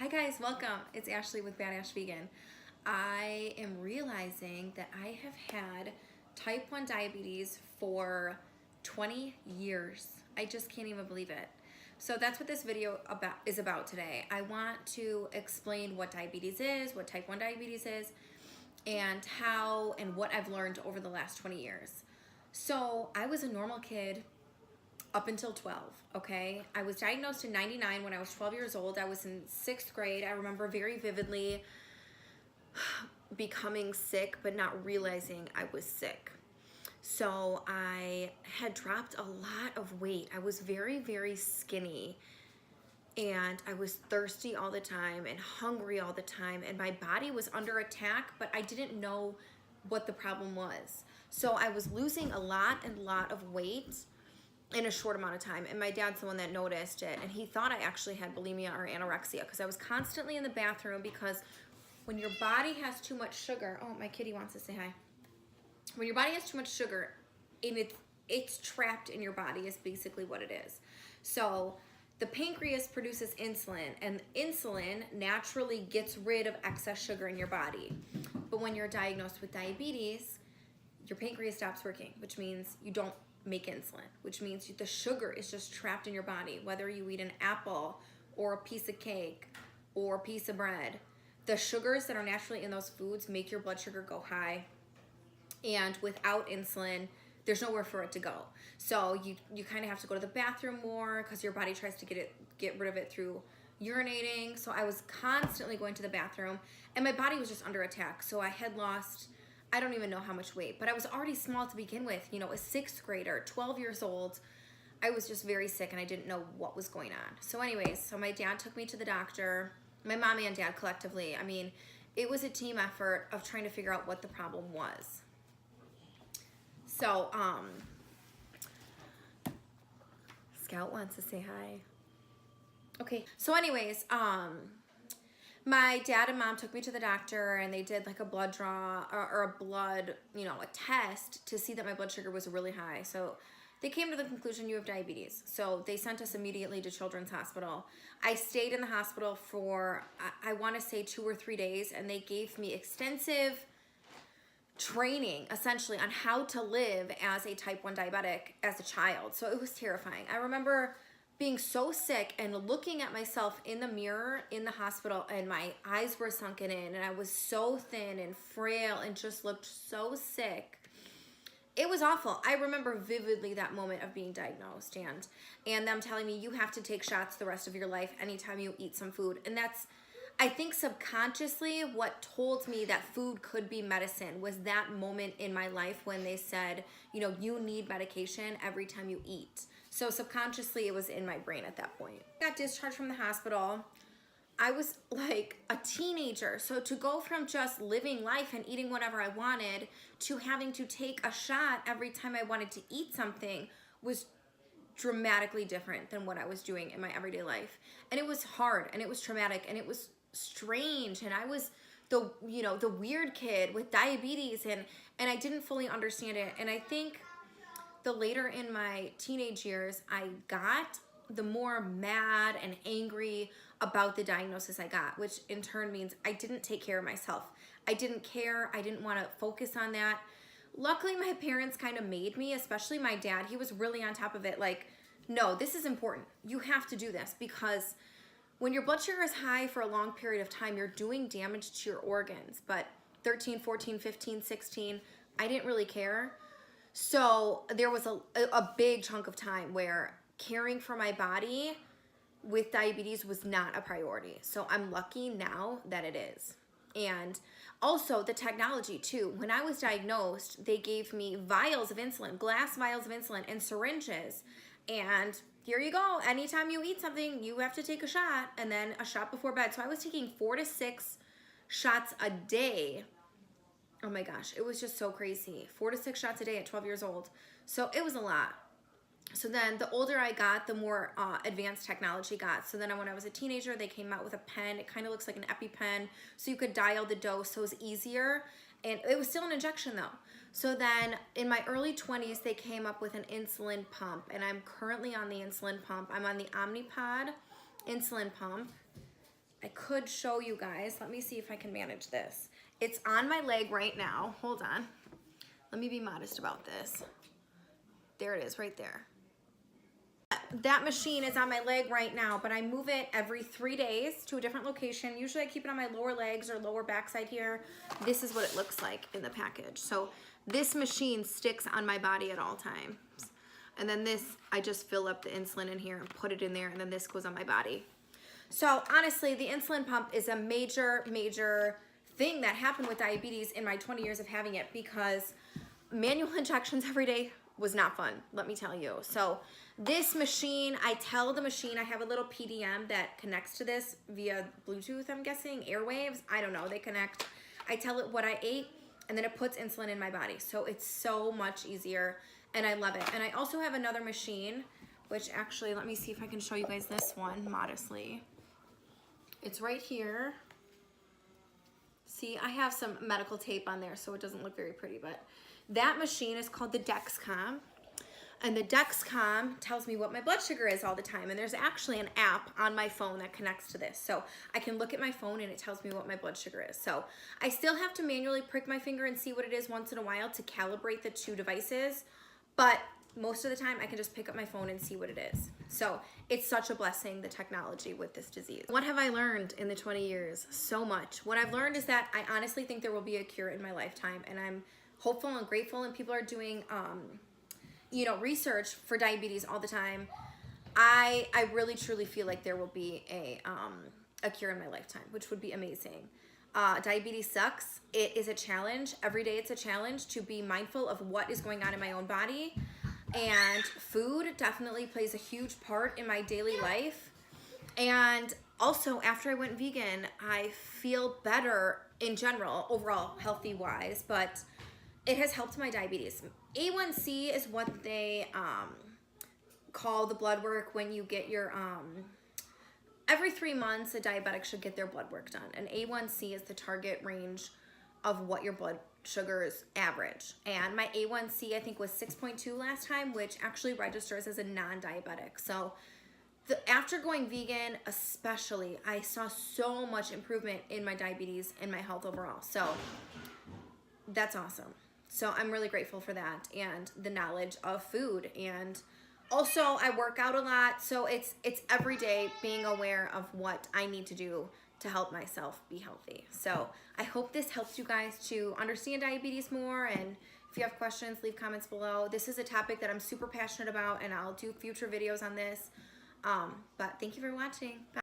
Hi guys, welcome. It's Ashley with Badass Vegan. I am realizing that I have had type 1 diabetes for 20 years. I just can't even believe it. So that's what this video is about today. I want to explain what diabetes is, what type 1 diabetes is, and how and what I've learned over the last 20 years. So I was a normal kid up until 12, okay? I was diagnosed in 99 when I was 12 years old. I was in 6th grade. I remember very vividly becoming sick, but not realizing I was sick. So I had dropped a lot of weight. I was very, very skinny, and I was thirsty all the time and hungry all the time, and my body was under attack, but I didn't know what the problem was. So I was losing a lot of weight in a short amount of time, and my dad's the one that noticed it, and he thought I actually had bulimia or anorexia because I was constantly in the bathroom. Because when your body has too much sugar, oh, my kitty wants to say hi. When your body has too much sugar, and it's trapped in your body is basically what it is. So the pancreas produces insulin, and insulin naturally gets rid of excess sugar in your body. But when you're diagnosed with diabetes, your pancreas stops working, which means you don't make insulin, which means the sugar is just trapped in your body. Whether you eat an apple or a piece of cake or a piece of bread, the sugars that are naturally in those foods make your blood sugar go high, and without insulin there's nowhere for it to go. So you kind of have to go to the bathroom more because your body tries to get rid of it through urinating. So I was constantly going to the bathroom, and my body was just under attack. So I had lost, I don't even know how much weight, but I was already small to begin with. You know, a 6th grader, 12 years old. I was just very sick, and I didn't know what was going on. So anyways, so my dad took me to the doctor, my mom and dad collectively. I mean, it was a team effort of trying to figure out what the problem was. So, Scout wants to say hi. Okay, so anyways, my dad and mom took me to the doctor, and they did like a blood draw or a blood, a test to see that my blood sugar was really high. So they came to the conclusion you have diabetes. So they sent us immediately to Children's Hospital. I stayed in the hospital for, I want to say 2 or 3 days, and they gave me extensive training essentially on how to live as a type 1 diabetic as a child. So it was terrifying. I remember being so sick and looking at myself in the mirror in the hospital, and my eyes were sunken in, and I was so thin and frail and just looked so sick. It was awful. I remember vividly that moment of being diagnosed and them telling me you have to take shots the rest of your life anytime you eat some food. And that's, I think subconsciously what told me that food could be medicine was that moment in my life when they said, you need medication every time you eat. So subconsciously it was in my brain at that point. I got discharged from the hospital. I was like a teenager. So to go from just living life and eating whatever I wanted to having to take a shot every time I wanted to eat something was dramatically different than what I was doing in my everyday life. And it was hard, and it was traumatic, and it was strange, and I was the weird kid with diabetes, and I didn't fully understand it. And I think the later in my teenage years I got, the more mad and angry about the diagnosis I got, which in turn means I didn't take care of myself. I didn't care. I didn't want to focus on that. Luckily, my parents kind of made me, especially my dad. He was really on top of it. Like, no, this is important. You have to do this, because when your blood sugar is high for a long period of time, you're doing damage to your organs. But 13, 14, 15, 16, I didn't really care. So there was a big chunk of time where caring for my body with diabetes was not a priority. So I'm lucky now that it is. And also the technology too. When I was diagnosed, they gave me vials of insulin, glass vials of insulin, and syringes. And here you go. Anytime you eat something, you have to take a shot, and then a shot before bed. So I was taking 4 to 6 shots a day. Oh my gosh, it was just so crazy. 4 to 6 shots a day at 12 years old. So it was a lot. So then the older I got, the more advanced technology got. So then when I was a teenager, they came out with a pen. It kind of looks like an EpiPen. So you could dial the dose, so it was easier. And it was still an injection though. So then in my early 20s, they came up with an insulin pump. And I'm currently on the insulin pump. I'm on the Omnipod insulin pump. I could show you guys. Let me see if I can manage this. It's on my leg right now. Hold on. Let me be modest about this. There it is right there. That machine is on my leg right now, but I move it every 3 days to a different location. Usually I keep it on my lower legs or lower backside here. This is what it looks like in the package. So this machine sticks on my body at all times. And then this, I just fill up the insulin in here and put it in there, and then this goes on my body. So honestly, the insulin pump is a major, major thing that happened with diabetes in my 20 years of having it, because manual injections every day was not fun, let me tell you. So this machine, I tell the machine, I have a little PDM that connects to this via Bluetooth, I'm guessing, airwaves, I don't know, they connect. I tell it what I ate, and then it puts insulin in my body. So it's so much easier, and I love it. And I also have another machine, which actually, let me see if I can show you guys this one modestly. It's right here. See, I have some medical tape on there, so it doesn't look very pretty, but that machine is called the Dexcom. And the Dexcom tells me what my blood sugar is all the time. And there's actually an app on my phone that connects to this. So I can look at my phone and it tells me what my blood sugar is. So I still have to manually prick my finger and see what it is once in a while to calibrate the two devices. But most of the time I can just pick up my phone and see what it is. So it's such a blessing, the technology with this disease. What have I learned in the 20 years? So much. What I've learned is that I honestly think there will be a cure in my lifetime, and I'm hopeful and grateful, and people are doing you know, research for diabetes all the time. I really truly feel like there will be a cure in my lifetime, which would be amazing. Diabetes sucks. It is a challenge. Every day it's a challenge to be mindful of what is going on in my own body. And food definitely plays a huge part in my daily life. And also, after I went vegan, I feel better in general, overall, healthy-wise, but it has helped my diabetes. A1C is what they call the blood work when you get your, every 3 months, a diabetic should get their blood work done. And A1C is the target range of what your blood sugars average. And my A1C, I think, was 6.2 last time, which actually registers as a non-diabetic. So after going vegan, especially, I saw so much improvement in my diabetes and my health overall. So that's awesome. So I'm really grateful for that, and the knowledge of food. And also I work out a lot, so it's every day being aware of what I need to do to help myself be healthy. So I hope this helps you guys to understand diabetes more, and if you have questions, leave comments below. This is a topic that I'm super passionate about, and I'll do future videos on this. But thank you for watching. Bye.